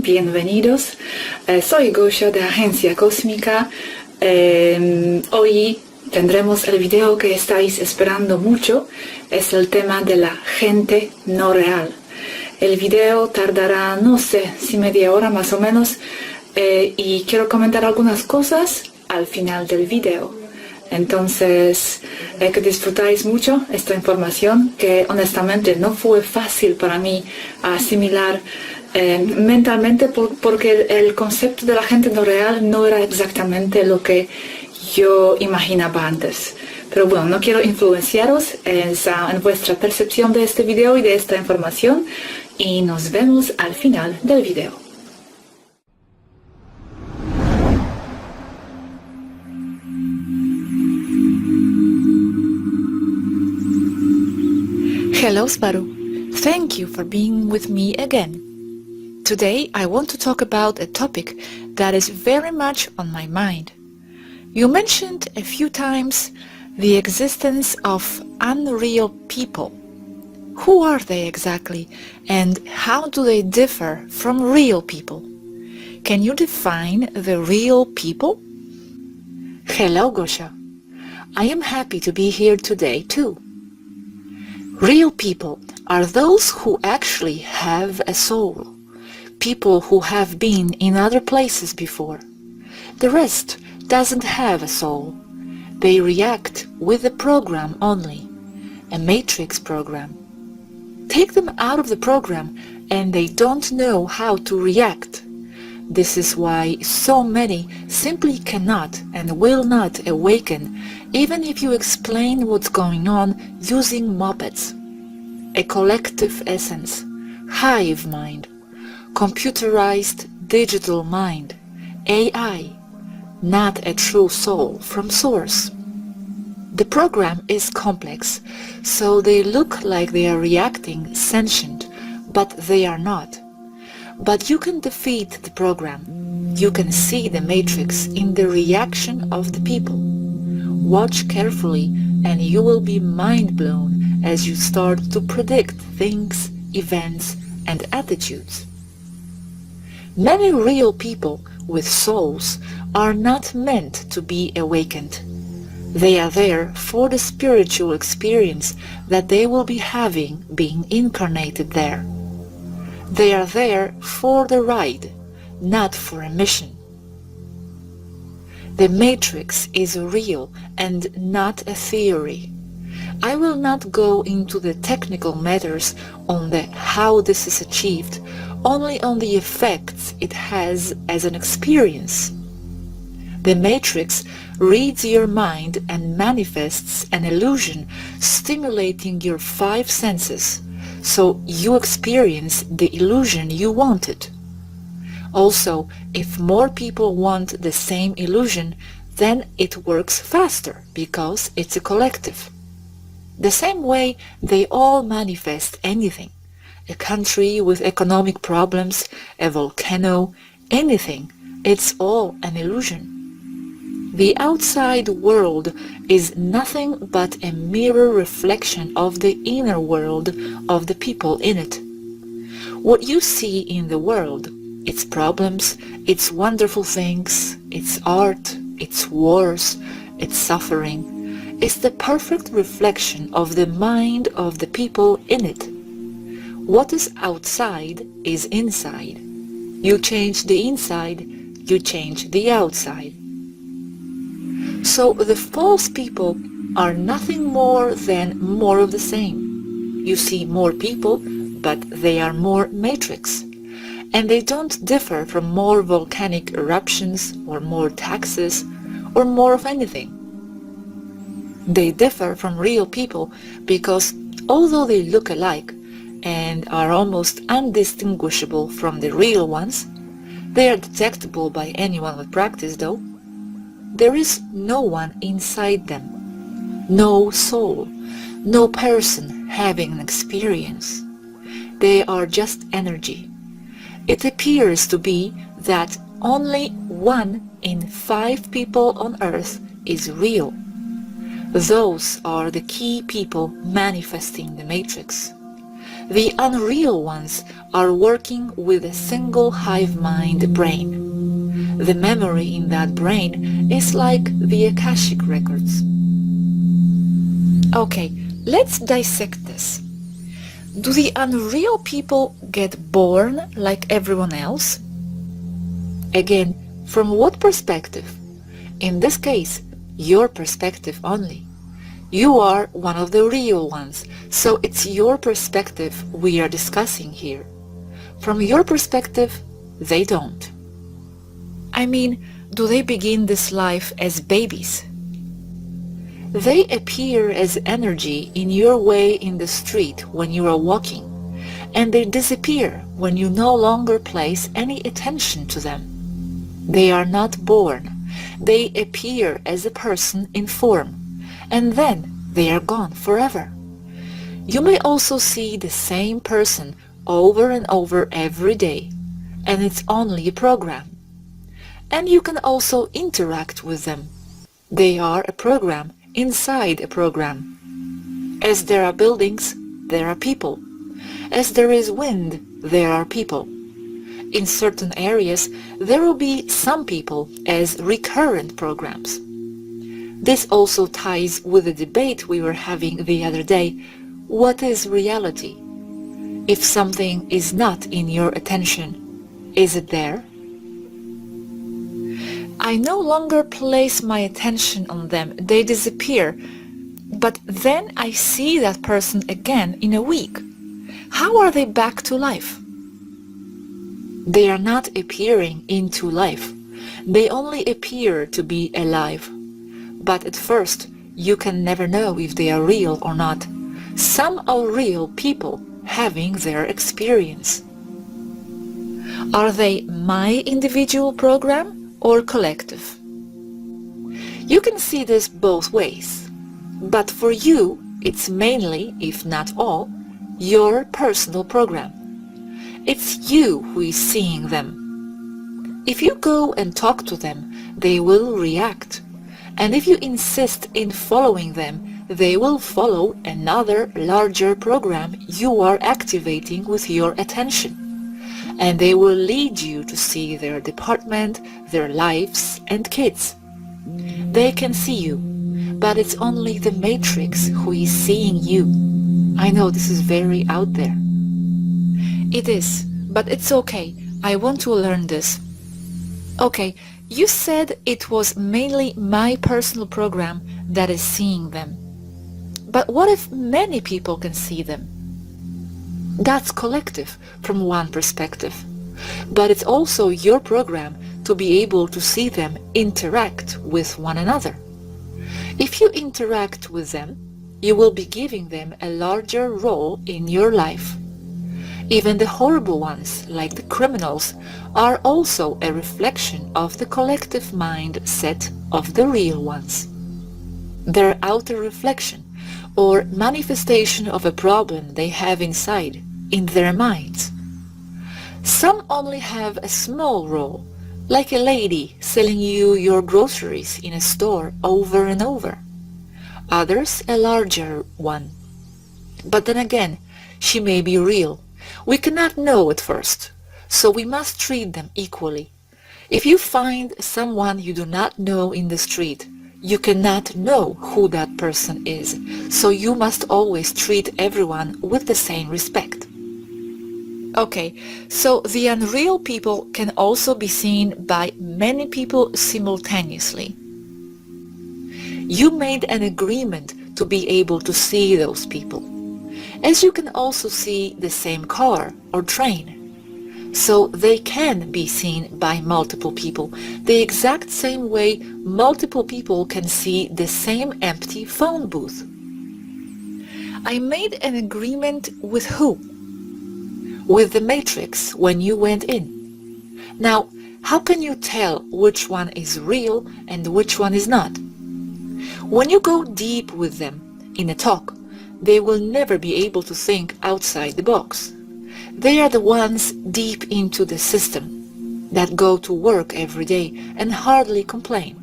bienvenidos. Soy Gosha de Agencia Cósmica. Hoy tendremos el video que estáis esperando mucho. Es el tema de la gente no real. El video tardará, no sé, si media hora más o menos. Y quiero comentar algunas cosas al final del video. Entonces, que disfrutáis mucho esta información, que honestamente no fue fácil para mí asimilar mentalmente, porque el concepto de la gente no real no era exactamente lo que yo imaginaba antes. Pero bueno, no quiero influenciaros en vuestra percepción de este video y de esta información, y nos vemos al final del video. Hello Sparu, thank you for being with me again. Today I want to talk about a topic that is very much on my mind. You mentioned a few times the existence of unreal people. Who are they exactly, and how do they differ from real people? Can you define the real people? Hello Gosha, I am happy to be here today too. Real people are those who actually have a soul, people who have been in other places before. The rest doesn't have a soul. They react with a program only, a matrix program. Take them out of the program and they don't know how to react. This is why so many simply cannot and will not awaken, even if you explain what's going on using mopeds. A collective essence, hive mind, computerized digital mind, AI, not a true soul from source. The program is complex, so they look like they are reacting sentient, but they are not. But you can defeat the program. You can see the matrix in the reaction of the people. Watch carefully and you will be mind-blown as you start to predict things, events, and attitudes. Many real people with souls are not meant to be awakened. They are there for the spiritual experience that they will be having being incarnated there. They are there for the ride, not for a mission. The matrix is real and not a theory. I will not go into the technical matters on the how this is achieved, only on the effects it has as an experience. The matrix reads your mind and manifests an illusion stimulating your 5 senses, so you experience the illusion you wanted. Also, if more people want the same illusion, then it works faster because it's a collective. The same way they all manifest anything. A country with economic problems, a volcano, anything. It's all an illusion. The outside world is nothing but a mirror reflection of the inner world of the people in it. What you see in the world, its problems, its wonderful things, its art, its wars, its suffering, is the perfect reflection of the mind of the people in it. What is outside is inside. You change the inside, you change the outside. So the false people are nothing more than more of the same. You see more people, but they are more matrix. And they don't differ from more volcanic eruptions or more taxes or more of anything. They differ from real people because although they look alike and are almost undistinguishable from the real ones, they are detectable by anyone with practice though. There is no one inside them, no soul, no person having an experience. They are just energy. It appears to be that only 1 in 5 people on earth is real. Those are the key people manifesting the matrix. The unreal ones are working with a single hive mind brain. The memory in that brain is like the Akashic records. Okay, let's dissect this. Do the unreal people get born like everyone else? Again, from what perspective? In this case, your perspective only. You are one of the real ones, so it's your perspective we are discussing here. From your perspective, they don't. I mean, do they begin this life as babies? They appear as energy in your way in the street when you are walking, and they disappear when you no longer place any attention to them. They are not born. They appear as a person in form, and then they are gone forever. You may also see the same person over and over every day, and it's only a program. And you can also interact with them. They are a program inside a program. As there are buildings, there are people. As there is wind, there are people. In certain areas, there will be some people as recurrent programs. This also ties with the debate we were having the other day. What is reality? If something is not in your attention, is it there? I no longer place my attention on them. They disappear. But then I see that person again in a week. How are they back to life? They are not appearing into life. They only appear to be alive. But at first, you can never know if they are real or not. Some are real people having their experience. Are they my individual program or collective? You can see this both ways. But for you, it's mainly, if not all, your personal program. It's you who is seeing them. If you go and talk to them, they will react. And if you insist in following them, they will follow another larger program you are activating with your attention. And they will lead you to see their department, their lives and kids. They can see you, but it's only the matrix who is seeing you. I know this is very out there. It is, but it's okay. I want to learn this. Okay, you said it was mainly my personal program that is seeing them. But what if many people can see them? That's collective from one perspective. But it's also your program to be able to see them interact with one another. If you interact with them, you will be giving them a larger role in your life. Even the horrible ones, like the criminals, are also a reflection of the collective mindset of the real ones. Their outer reflection, or manifestation of a problem they have inside, in their minds. Some only have a small role, like a lady selling you your groceries in a store over and over. Others a larger one. But then again, she may be real. We cannot know at first, so we must treat them equally. If you find someone you do not know in the street, you cannot know who that person is, so you must always treat everyone with the same respect. Okay, so the unreal people can also be seen by many people simultaneously. You made an agreement to be able to see those people, as you can also see the same car or train. So they can be seen by multiple people, the exact same way multiple people can see the same empty phone booth. I made an agreement with who? With the matrix when you went in. Now, how can you tell which one is real and which one is not? When you go deep with them in a talk, they will never be able to think outside the box. They are the ones deep into the system, that go to work every day and hardly complain.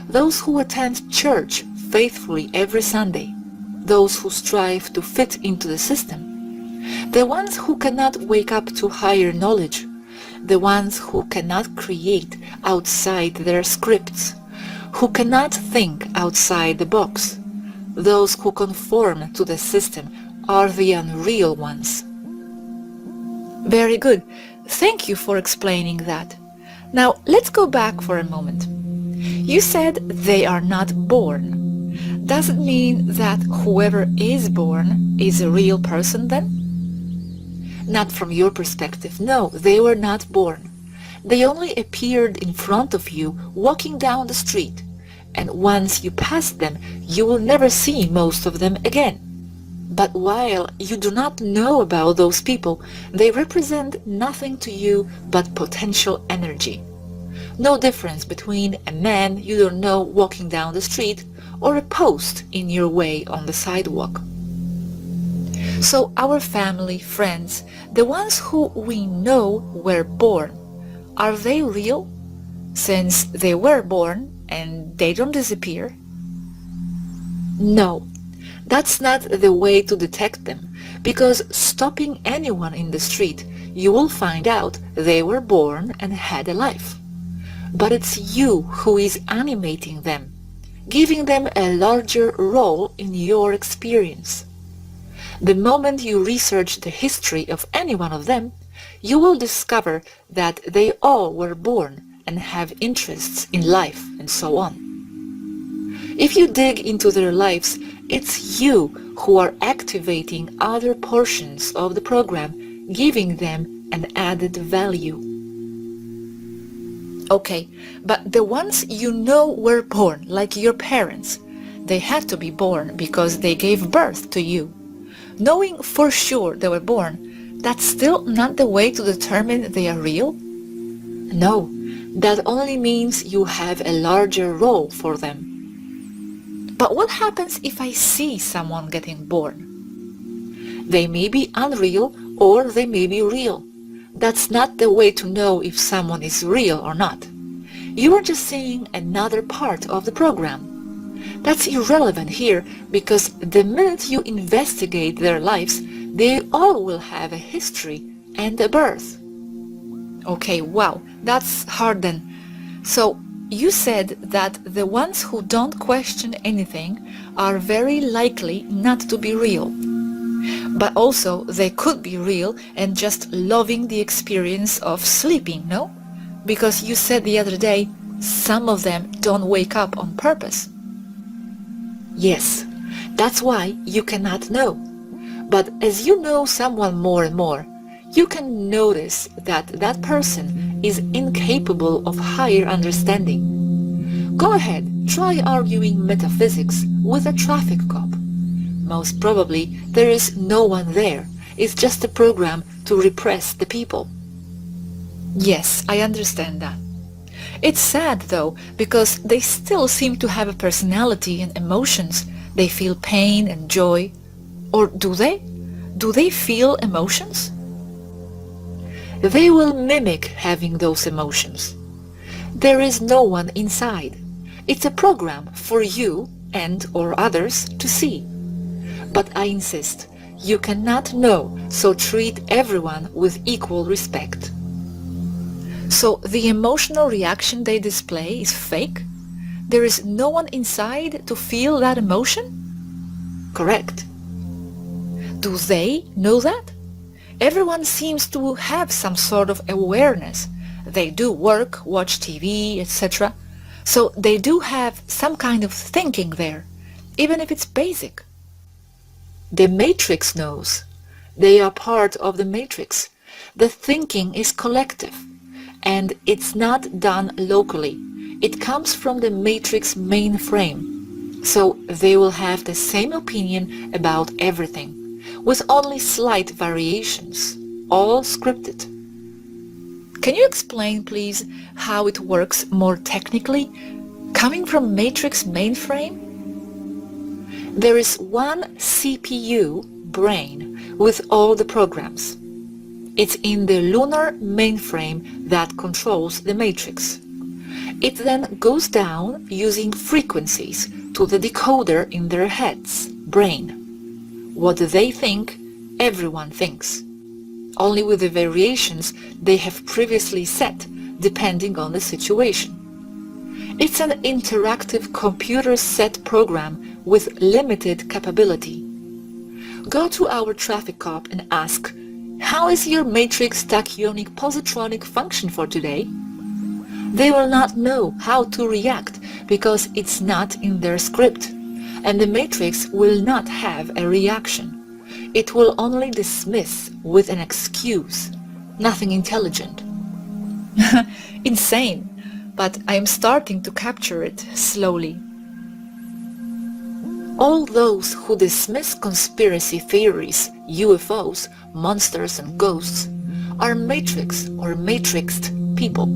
Those who attend church faithfully every Sunday, those who strive to fit into the system. The ones who cannot wake up to higher knowledge, the ones who cannot create outside their scripts, who cannot think outside the box, those who conform to the system are the unreal ones. Very good. Thank you for explaining that. Now let's go back for a moment. You said they are not born. Does it mean that whoever is born is a real person then? Not from your perspective. No, they were not born. They only appeared in front of you walking down the street, and once you pass them, you will never see most of them again. But while you do not know about those people, they represent nothing to you but potential energy. No difference between a man you don't know walking down the street or a post in your way on the sidewalk. So our family, friends, the ones who we know were born, are they real? Since they were born and they don't disappear? No, that's not the way to detect them, because stopping anyone in the street, you will find out they were born and had a life. But it's you who is animating them, giving them a larger role in your experience. The moment you research the history of any one of them, you will discover that they all were born and have interests in life and so on. If you dig into their lives, it's you who are activating other portions of the program, giving them an added value. Okay, but the ones you know were born, like your parents, they had to be born because they gave birth to you. Knowing for sure they were born, that's still not the way to determine they are real? No, that only means you have a larger role for them. But what happens if I see someone getting born? They may be unreal or they may be real. That's not the way to know if someone is real or not. You are just seeing another part of the program. That's irrelevant here, because the minute you investigate their lives, they all will have a history and a birth. Okay, wow, that's hard then. So, you said that the ones who don't question anything are very likely not to be real. But also, they could be real and just loving the experience of sleeping, no? Because you said the other day, some of them don't wake up on purpose. Yes, that's why you cannot know. But as you know someone more and more, you can notice that that person is incapable of higher understanding. Go ahead, try arguing metaphysics with a traffic cop. Most probably there is no one there. It's just a program to repress the people. Yes, I understand that. It's sad though, because they still seem to have a personality and emotions. They feel pain and joy. Or do they? Do they feel emotions? They will mimic having those emotions. There is no one inside. It's a program for you and or others to see. But I insist, you cannot know, so treat everyone with equal respect. So the emotional reaction they display is fake? There is no one inside to feel that emotion? Correct. Do they know that? Everyone seems to have some sort of awareness. They do work, watch TV, etc. So they do have some kind of thinking there, even if it's basic. The matrix knows. They are part of the matrix. The thinking is collective, and it's not done locally. It comes from the matrix mainframe. So they will have the same opinion about everything, with only slight variations, all scripted. Can you explain, please, how it works more technically, coming from matrix mainframe? There is one CPU brain with all the programs. It's in the lunar mainframe that controls the matrix. It then goes down using frequencies to the decoder in their heads, brain. What they think everyone thinks, only with the variations they have previously set depending on the situation. It's an interactive computer set program with limited capability. Go to our traffic cop and ask, how is your matrix tachyonic positronic function for today? They will not know how to react because it's not in their script, and the matrix will not have a reaction. It will only dismiss with an excuse, nothing intelligent. Insane, but I am starting to capture it slowly. All those who dismiss conspiracy theories, UFOs, monsters and ghosts are matrix or matrixed people,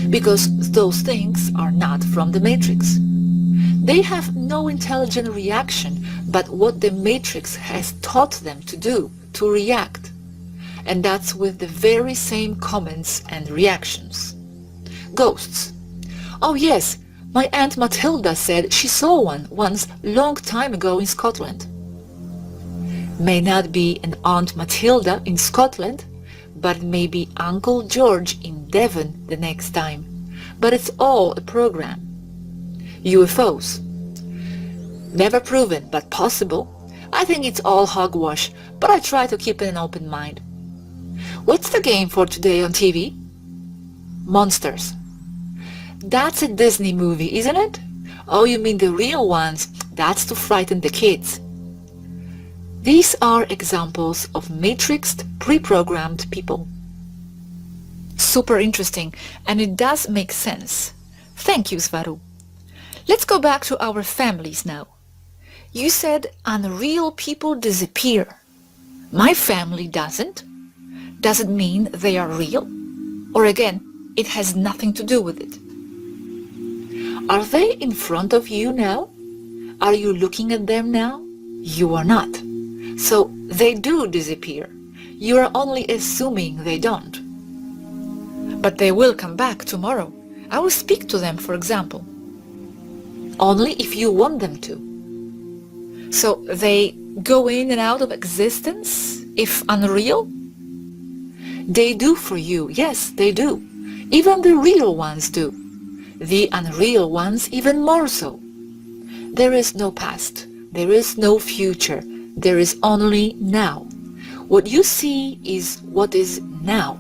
because those things are not from the matrix. They have no intelligent reaction but what the matrix has taught them to do, to react. And that's with the very same comments and reactions. Ghosts. Oh yes, my Aunt Matilda said she saw one once long time ago in Scotland. May not be an Aunt Matilda in Scotland, but it may be Uncle George in Devon the next time. But it's all a program. UFOs. Never proven, but possible. I think it's all hogwash, but I try to keep an open mind. What's the game for today on TV? Monsters. That's a Disney movie, isn't it? Oh, you mean the real ones? That's to frighten the kids. These are examples of matrixed, pre-programmed people. Super interesting, and it does make sense. Thank you, Svaru. Let's go back to our families now. You said unreal people disappear. My family doesn't. Does it mean they are real? Or again, it has nothing to do with it? Are they in front of you now? Are you looking at them now? You are not. So they do disappear. You are only assuming they don't. But they will come back tomorrow. I will speak to them, for example. Only if you want them to. So they go in and out of existence, if unreal? They do for you, yes, they do. Even the real ones do. The unreal ones even more so. There is no past, there is no future, there is only now. What you see is what is now.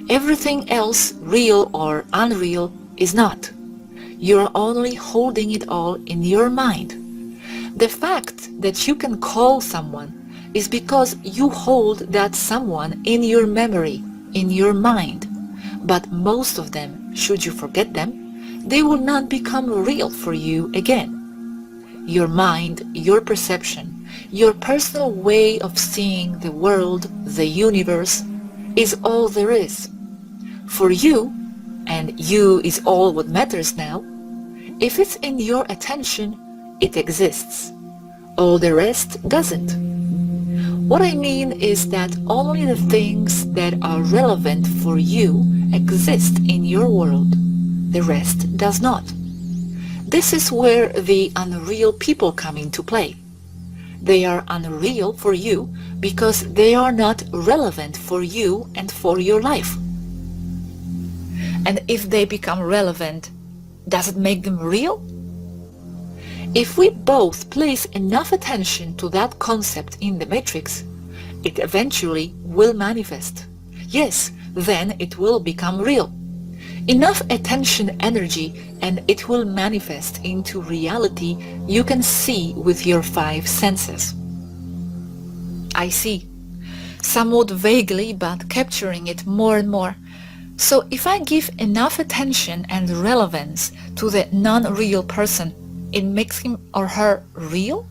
Everything else, real or unreal, is not. You are only holding it all in your mind. The fact that you can call someone is because you hold that someone in your memory, in your mind. But most of them, should you forget them, they will not become real for you again. Your mind, your perception, your personal way of seeing the world, the universe, is all there is. For you, and you is all what matters now, if it's in your attention, it exists. All the rest doesn't. What I mean is that only the things that are relevant for you exist in your world. The rest does not. This is where the unreal people come into play. They are unreal for you because they are not relevant for you and for your life. And if they become relevant, does it make them real? If we both place enough attention to that concept in the matrix, it eventually will manifest. Yes, then it will become real. Enough attention energy and it will manifest into reality you can see with your 5 senses. I see. Somewhat vaguely, but capturing it more and more. So if I give enough attention and relevance to the non-real person, it makes him or her real?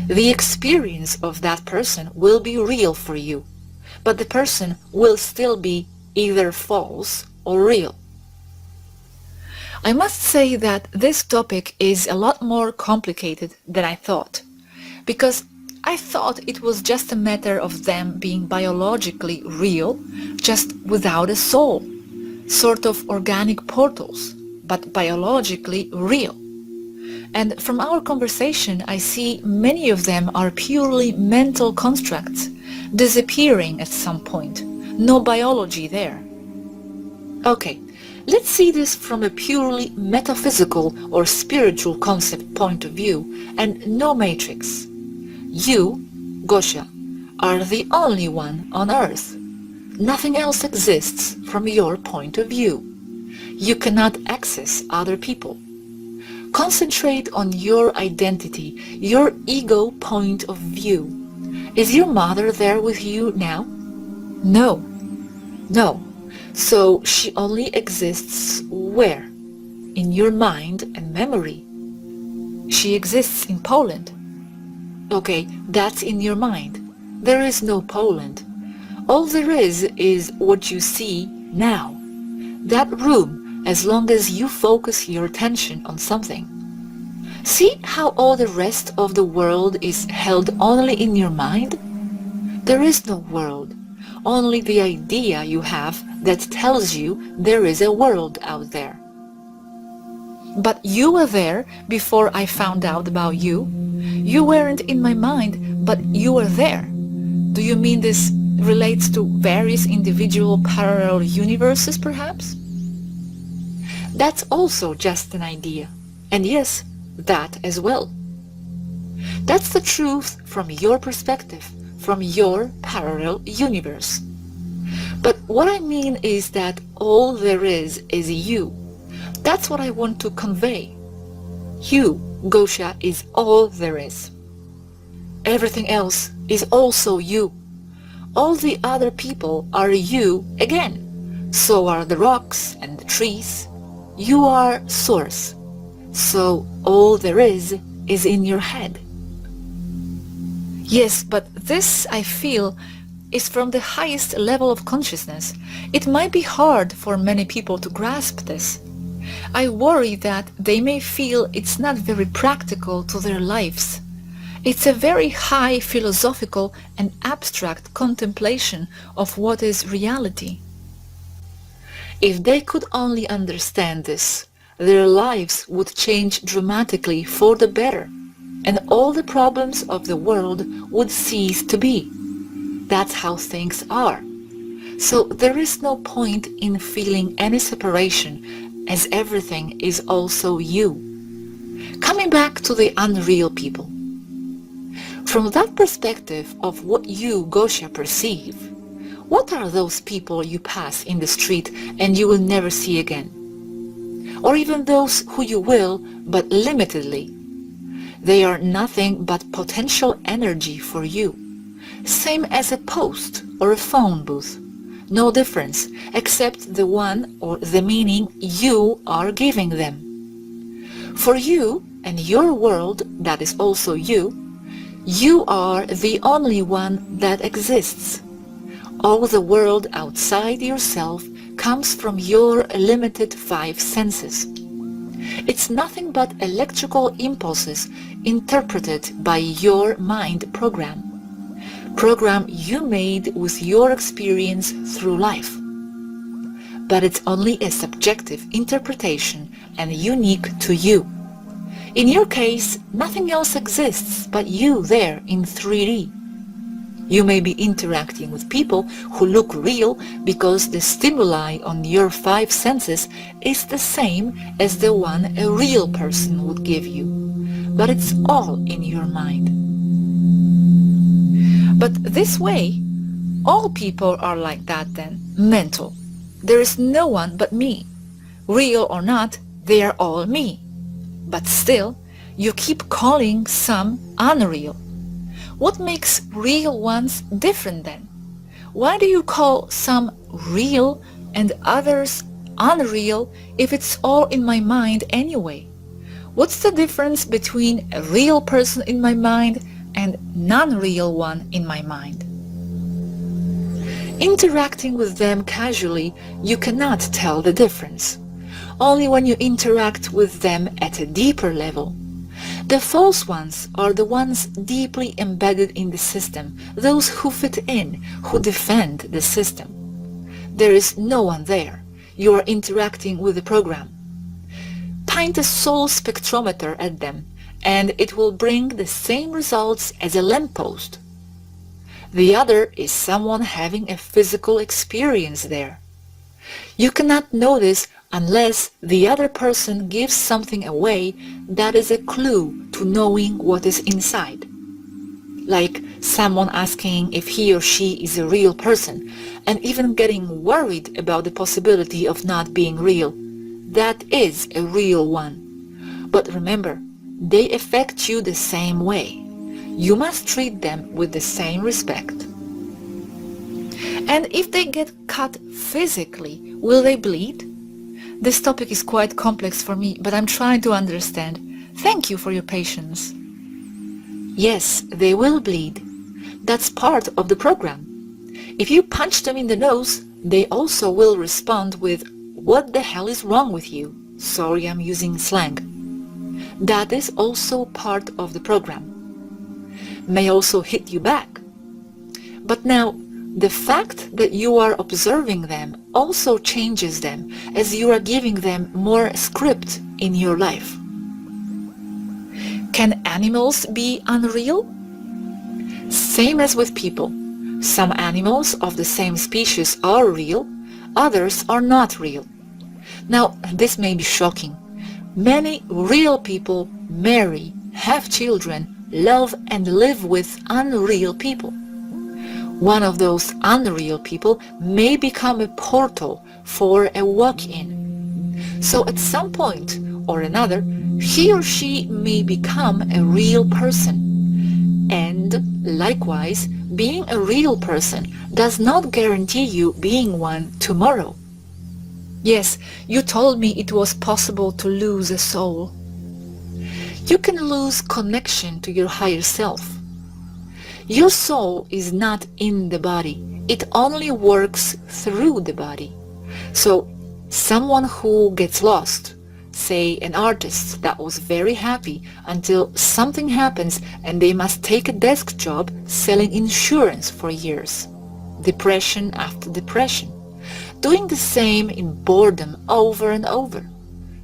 The experience of that person will be real for you, but the person will still be either false or real. I must say that this topic is a lot more complicated than I thought, because I thought it was just a matter of them being biologically real, just without a soul, sort of organic portals, but biologically real. And from our conversation, I see many of them are purely mental constructs, disappearing at some point. No biology there. Okay, let's see this from a purely metaphysical or spiritual concept point of view, and no matrix. You, Gosha, are the only one on earth. Nothing else exists from your point of view. You cannot access other people. Concentrate on your identity, your ego point of view. Is your mother there with you now? No. No. So she only exists where? In your mind and memory. She exists in Poland. Okay, that's in your mind. There is no Poland. All there is what you see now. That room, as long as you focus your attention on something. See how all the rest of the world is held only in your mind? There is no world, only the idea you have that tells you there is a world out there. But you were there before I found out about you. You weren't in my mind, but you were there. Do you mean this relates to various individual parallel universes, perhaps? That's also just an idea. And yes, that as well. That's the truth from your perspective, from your parallel universe. But what I mean is that all there is you. That's what I want to convey. You, Gosha, is all there is. Everything else is also you. All the other people are you again. So are the rocks and the trees. You are source. So all there is in your head. Yes, but this, I feel, is from the highest level of consciousness. It might be hard for many people to grasp this. I worry that they may feel it's not very practical to their lives. It's a very high philosophical and abstract contemplation of what is reality. If they could only understand this, their lives would change dramatically for the better, and all the problems of the world would cease to be. That's how things are. So there is no point in feeling any separation, as everything is also you. Coming back to the unreal people. From that perspective of what you, Gosha, perceive, what are those people you pass in the street and you will never see again? Or even those who you will, but limitedly. They are nothing but potential energy for you. Same as a post or a phone booth. No difference, except the one or the meaning you are giving them. For you and your world, that is also you, you are the only one that exists. All the world outside yourself comes from your limited 5 senses. It's nothing but electrical impulses interpreted by your mind program you made with your experience through life. But it's only a subjective interpretation and unique to you. In your case, nothing else exists but you there in 3D. You may be interacting with people who look real because the stimuli on your 5 senses is the same as the one a real person would give you. But it's all in your mind. But this way, all people are like that then, mental. There is no one but me. Real or not, they are all me. But still, you keep calling some unreal. What makes real ones different then? Why do you call some real and others unreal if it's all in my mind anyway? What's the difference between a real person in my mind and non-real one in my mind? Interacting with them casually, you cannot tell the difference. Only when you interact with them at a deeper level. The false ones are the ones deeply embedded in the system, those who fit in, who defend the system. There is no one there. You are interacting with the program. point a soul spectrometer at them, and it will bring the same results as a lamppost. The other is someone having a physical experience there. You cannot know this unless the other person gives something away that is a clue to knowing what is inside. Like someone asking if he or she is a real person, and even getting worried about the possibility of not being real. That is a real one. But remember, they affect you the same way. You must treat them with the same respect. And if they get cut physically, will they bleed? This topic is quite complex for me, but I'm trying to understand. Thank you for your patience. Yes, they will bleed. That's part of the program. If you punch them in the nose, they also will respond with, "What the hell is wrong with you?" Sorry, I'm using slang. That is also part of the program. May also hit you back. But now, the fact that you are observing them also changes them, as you are giving them more script in your life. Can animals be unreal? Same as with people. Some animals of the same species are real, others are not real. Now, this may be shocking. Many real people marry, have children, love and live with unreal people. One of those unreal people may become a portal for a walk-in. So at some point or another, he or she may become a real person. And likewise, being a real person does not guarantee you being one tomorrow. Yes, you told me it was possible to lose a soul. You can lose connection to your higher self. Your soul is not in the body. It only works through the body. So, someone who gets lost, say an artist that was very happy until something happens and they must take a desk job selling insurance for years. Depression after depression. Doing the same in boredom over and over.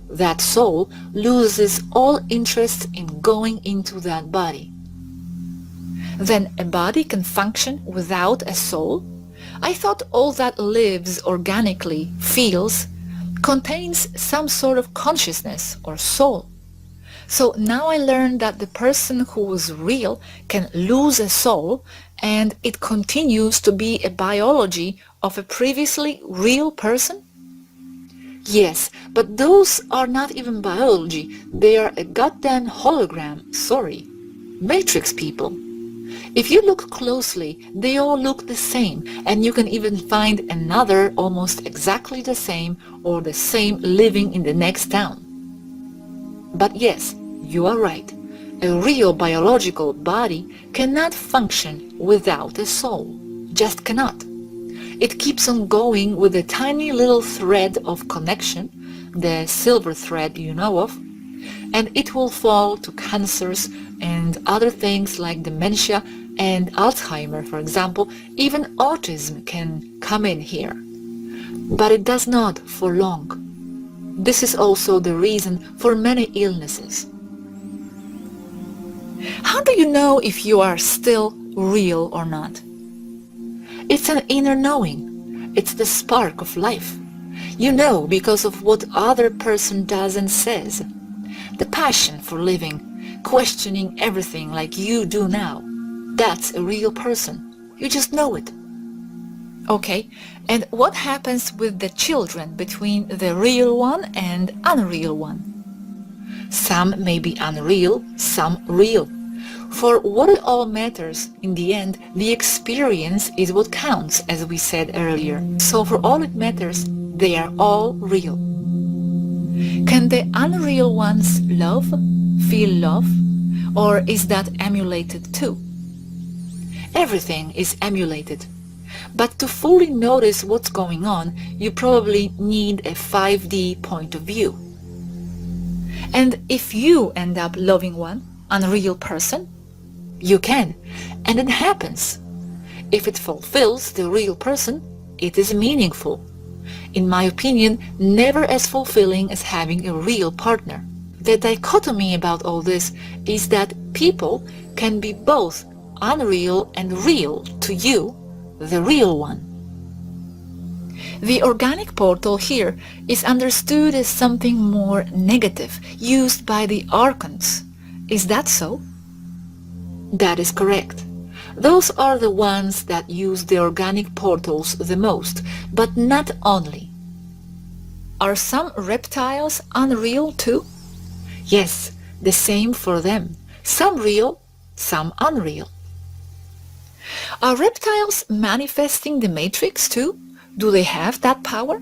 That soul loses all interest in going into that body. Then a body can function without a soul? I thought all that lives organically, feels, contains some sort of consciousness or soul. So now I learned that the person who was real can lose a soul, and it continues to be a biology of a previously real person? Yes, but those are not even biology. They are a goddamn hologram, sorry. Matrix people. If you look closely, they all look the same, and you can even find another almost exactly the same or the same living in the next town. But yes, you are right. A real biological body cannot function without a soul. Just cannot. It keeps on going with a tiny little thread of connection, the silver thread you know of, and it will fall to cancers and other things like dementia and Alzheimer, for example. Even autism can come in here. But it does not for long. This is also the reason for many illnesses. How do you know if you are still real or not? It's an inner knowing. It's the spark of life. You know because of what other person does and says. The passion for living, questioning everything like you do now. That's a real person. You just know it. Okay, and what happens with the children between the real one and unreal one? Some may be unreal, some real. For what it all matters, in the end, the experience is what counts, as we said earlier. So for all it matters, they are all real. Can the unreal ones love, feel love, or is that emulated too? Everything is emulated. But to fully notice what's going on, you probably need a 5D point of view. And if you end up loving one unreal person, you can, and it happens. If it fulfills the real person, it is meaningful. In my opinion, never as fulfilling as having a real partner. The dichotomy about all this is that people can be both unreal and real to you, the real one. The organic portal here is understood as something more negative, used by the archons. Is that so? That is correct. Those are the ones that use the organic portals the most, but not only. Are some reptiles unreal too? Yes, the same for them. Some real, some unreal. Are reptiles manifesting the matrix too? Do they have that power?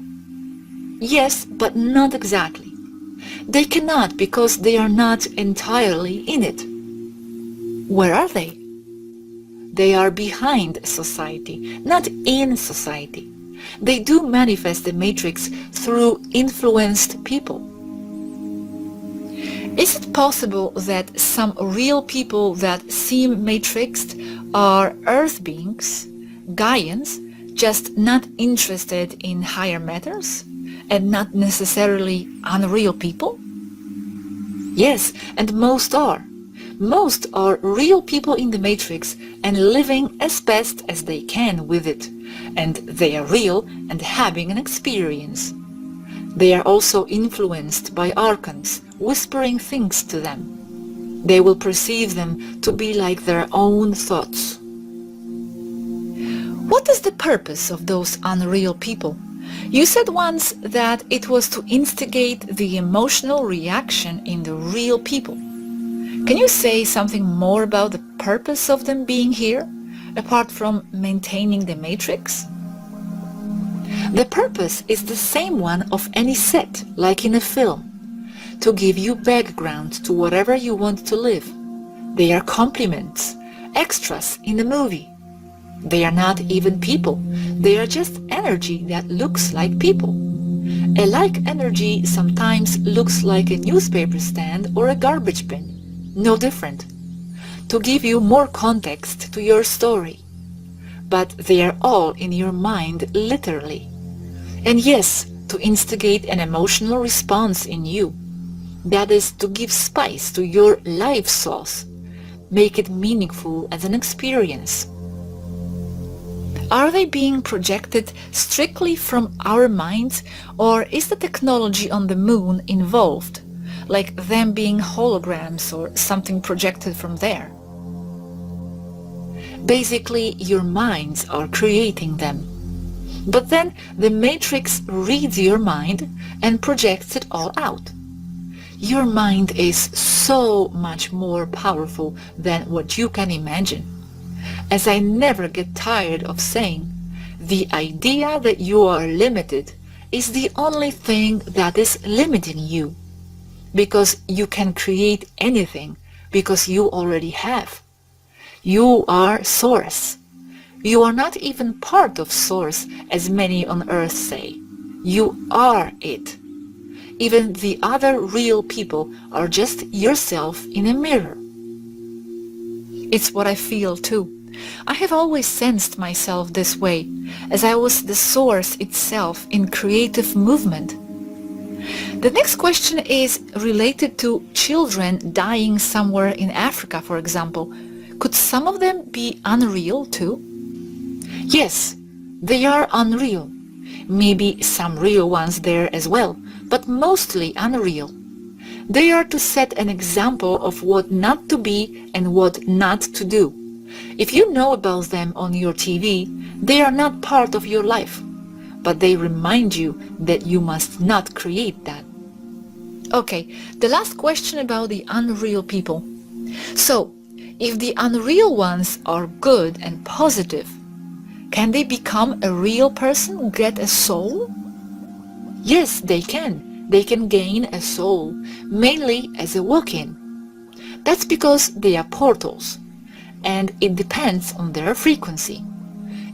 Yes, but not exactly. They cannot because they are not entirely in it. Where are they? They are behind society, not in society. They do manifest the matrix through influenced people. Is it possible that some real people that seem matrixed are earth beings, Gaians, just not interested in higher matters, and not necessarily unreal people? Yes, and most are. Most are real people in the matrix and living as best as they can with it, and they are real and having an experience. They are also influenced by archons, whispering things to them. They will perceive them to be like their own thoughts. What is the purpose of those unreal people? You said once that it was to instigate the emotional reaction in the real people. Can you say something more about the purpose of them being here, apart from maintaining the matrix? The purpose is the same one of any set, like in a film, to give you background to whatever you want to live. They are complements, extras in a movie. They are not even people. They are just energy that looks like people. A like energy sometimes looks like a newspaper stand or a garbage bin. No different. To give you more context to your story. But they are all in your mind literally. And yes, to instigate an emotional response in you. That is to give spice to your life sauce. Make it meaningful as an experience. Are they being projected strictly from our minds, or is the technology on the moon involved, like them being holograms or something projected from there? Basically, your minds are creating them. But then the matrix reads your mind and projects it all out. Your mind is so much more powerful than what you can imagine. As I never get tired of saying, the idea that you are limited is the only thing that is limiting you. Because you can create anything, because you already have. You are Source. You are not even part of Source, as many on earth say. You are it. Even the other real people are just yourself in a mirror. It's what I feel too. I have always sensed myself this way, as I was the source itself in creative movement. The next question is related to children dying somewhere in Africa, for example. Could some of them be unreal too? Yes, they are unreal. Maybe some real ones there as well, but mostly unreal. They are to set an example of what not to be and what not to do. If you know about them on your TV, they are not part of your life, but they remind you that you must not create that. Okay, the last question about the unreal people. So, if the unreal ones are good and positive, can they become a real person, get a soul? Yes, they can. They can gain a soul, mainly as a walk-in. That's because they are portals, and it depends on their frequency.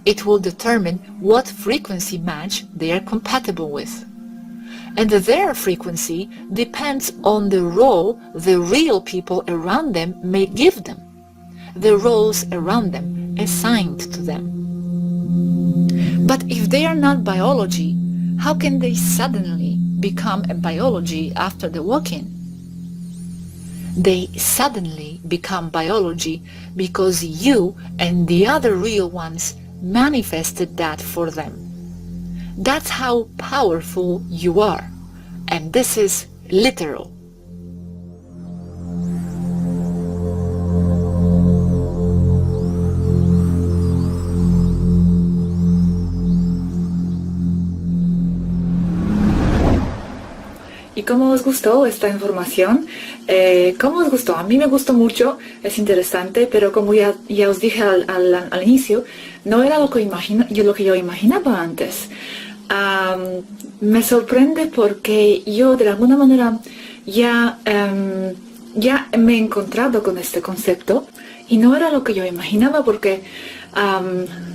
It will determine what frequency match they are compatible with. And their frequency depends on the role the real people around them may give them, the roles around them assigned to them. But if they are not biology, how can they suddenly become a biology after the walk-in? They suddenly become biology because you and the other real ones manifested that for them. That's how powerful you are, and this is literal. ¿Y cómo os gustó esta información? ¿Cómo os gustó? A mí me gustó mucho, es interesante, pero como ya os dije al inicio, no era lo que yo imaginaba antes. Me sorprende porque yo de alguna manera ya me he encontrado con este concepto y no era lo que yo imaginaba porque,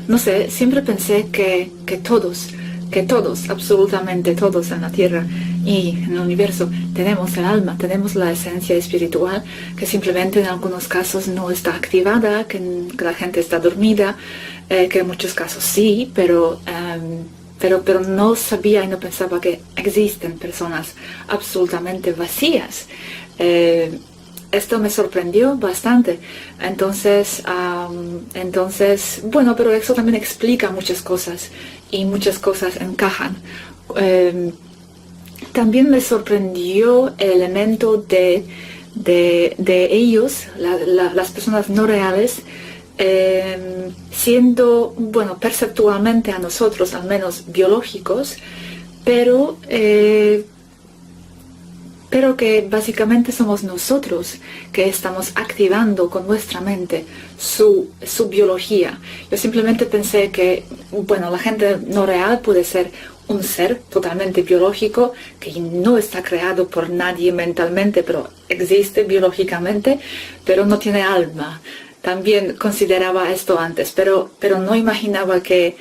no sé, siempre pensé que todos, absolutamente todos en la Tierra y en el universo, tenemos el alma, tenemos la esencia espiritual, que simplemente en algunos casos no está activada, que la gente está dormida, que en muchos casos sí, pero no sabía y no pensaba que existen personas absolutamente vacías. Esto me sorprendió bastante. Entonces, bueno, pero eso también explica muchas cosas y muchas cosas encajan. También me sorprendió el elemento de ellos, las personas no reales, siendo, bueno, perceptualmente a nosotros, al menos biológicos, pero que básicamente somos nosotros que estamos activando con nuestra mente su biología. Yo simplemente pensé que, bueno, la gente no real puede ser un ser totalmente biológico que no está creado por nadie mentalmente, pero existe biológicamente, pero no tiene alma. También consideraba esto antes, pero no imaginaba que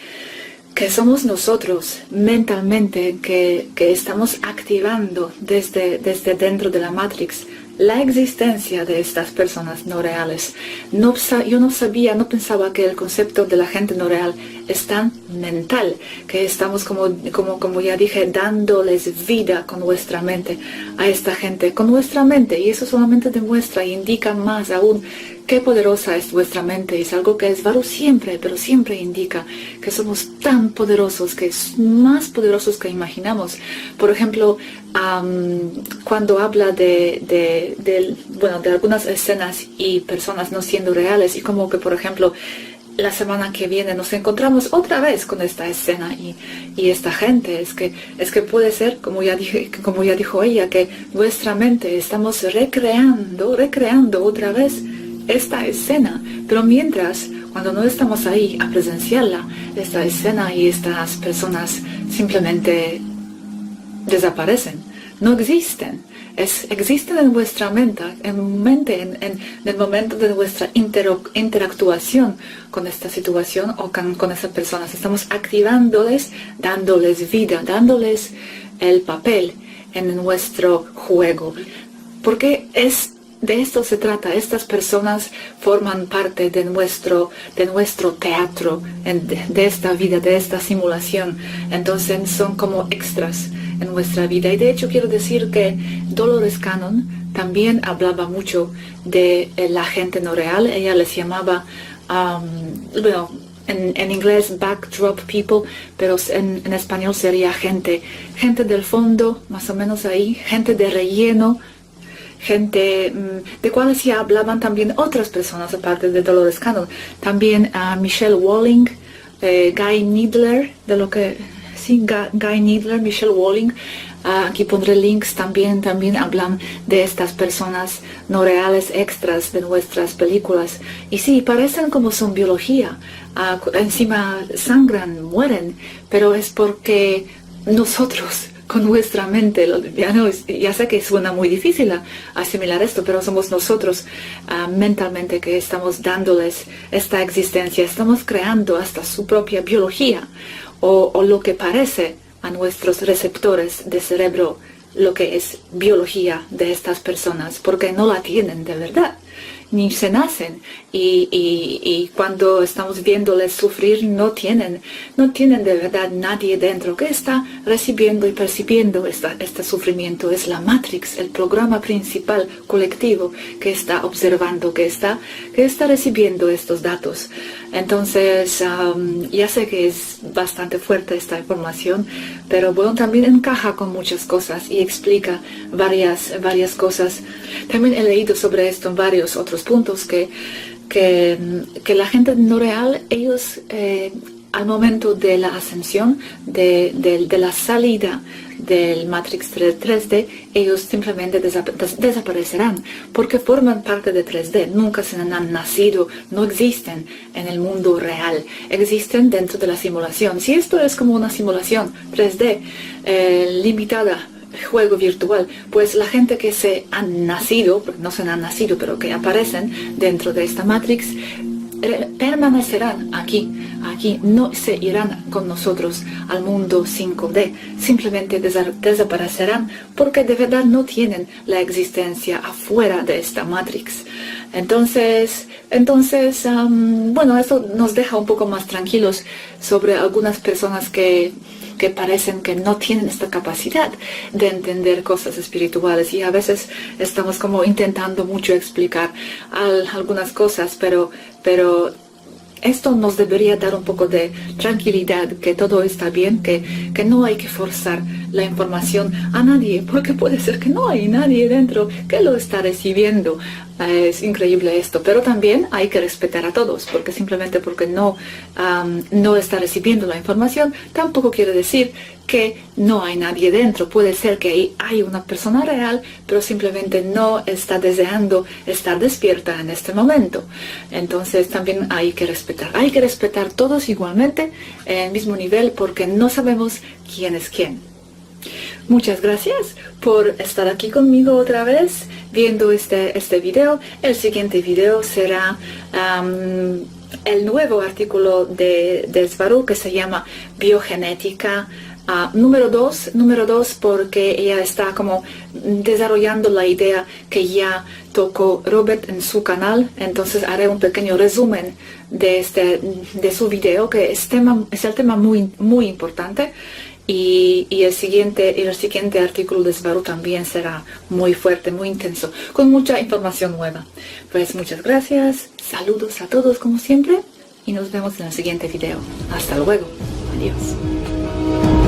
somos nosotros mentalmente que estamos activando desde dentro de la matriz la existencia de estas personas no reales. Yo no pensaba que el concepto de la gente no real es tan mental, que estamos como ya dije, dándoles vida con nuestra mente a esta gente, con nuestra mente, y eso solamente demuestra e indica más aún qué poderosa es vuestra mente. Es algo que es varo siempre, pero siempre indica que somos tan poderosos, que es más poderosos que imaginamos. Por ejemplo, cuando habla de algunas escenas y personas no siendo reales, y como que, por ejemplo, la semana que viene nos encontramos otra vez con esta escena y esta gente, es que puede ser, como ya dijo ella, que nuestra mente estamos recreando otra vez esta escena, pero mientras, cuando no estamos ahí a presenciarla, esta escena y estas personas simplemente desaparecen, no existen. Existen en vuestra mente, en el momento de nuestra interactuación con esta situación o con esas personas. Estamos activándoles, dándoles vida, dándoles el papel en nuestro juego. Porque de esto se trata. Estas personas forman parte de nuestro teatro, de esta vida, de esta simulación. Entonces son como extras en nuestra vida. Y de hecho quiero decir que Dolores Cannon también hablaba mucho de la gente no real. Ella les llamaba, en inglés backdrop people, pero en español sería gente del fondo, más o menos ahí, gente de relleno, gente de cuales ya hablaban también otras personas aparte de Dolores Cannon. También Michelle Walling, Guy Needler, Guy Needler, Michelle Walling, aquí pondré links, también hablan de estas personas no reales, extras de nuestras películas. Y sí, parecen como son biología, encima sangran, mueren, pero es porque nosotros, con nuestra mente, ya sé que suena muy difícil asimilar esto, pero somos nosotros mentalmente que estamos dándoles esta existencia, estamos creando hasta su propia biología, o lo que parece a nuestros receptores de cerebro lo que es biología de estas personas, porque no la tienen de verdad. ni se nacen y cuando estamos viéndoles sufrir no tienen de verdad nadie dentro que está recibiendo y percibiendo este sufrimiento. Es la matriz, el programa principal colectivo que está observando, que está recibiendo estos datos. Entonces, ya sé que es bastante fuerte esta información, pero bueno, también encaja con muchas cosas y explica varias cosas. También he leído sobre esto en varios otros puntos que la gente no real, ellos al momento de la ascensión, de la salida del Matrix 3D, ellos simplemente desaparecerán porque forman parte de 3D, nunca se han nacido, no existen en el mundo real, existen dentro de la simulación. Si esto es como una simulación 3D limitada, juego virtual, pues la gente que se han nacido, no se han nacido, pero que aparecen dentro de esta Matrix, permanecerán aquí, no se irán con nosotros al mundo 5D, simplemente desaparecerán porque de verdad no tienen la existencia afuera de esta Matrix. Entonces, bueno, eso nos deja un poco más tranquilos sobre algunas personas que parecen que no tienen esta capacidad de entender cosas espirituales y a veces estamos como intentando mucho explicar algunas cosas, pero esto nos debería dar un poco de tranquilidad, que todo está bien, que no hay que forzar la información a nadie, porque puede ser que no hay nadie dentro que lo está recibiendo. Es increíble esto, pero también hay que respetar a todos, porque simplemente porque no está recibiendo la información, tampoco quiere decir que no hay nadie dentro. Puede ser que hay una persona real, pero simplemente no está deseando estar despierta en este momento. Entonces también hay que respetar todos igualmente en el mismo nivel, porque no sabemos quién es quién. Muchas gracias por estar aquí conmigo otra vez viendo este video. El siguiente video será el nuevo artículo de Despre que se llama Biogenética número 2, porque ella está como desarrollando la idea que ya tocó Robert en su canal. Entonces haré un pequeño resumen de su video, que es el tema muy importante. Y el siguiente artículo de Despre también será muy fuerte, muy intenso, con mucha información nueva. Pues muchas gracias, saludos a todos como siempre y nos vemos en el siguiente video. Hasta luego, adiós.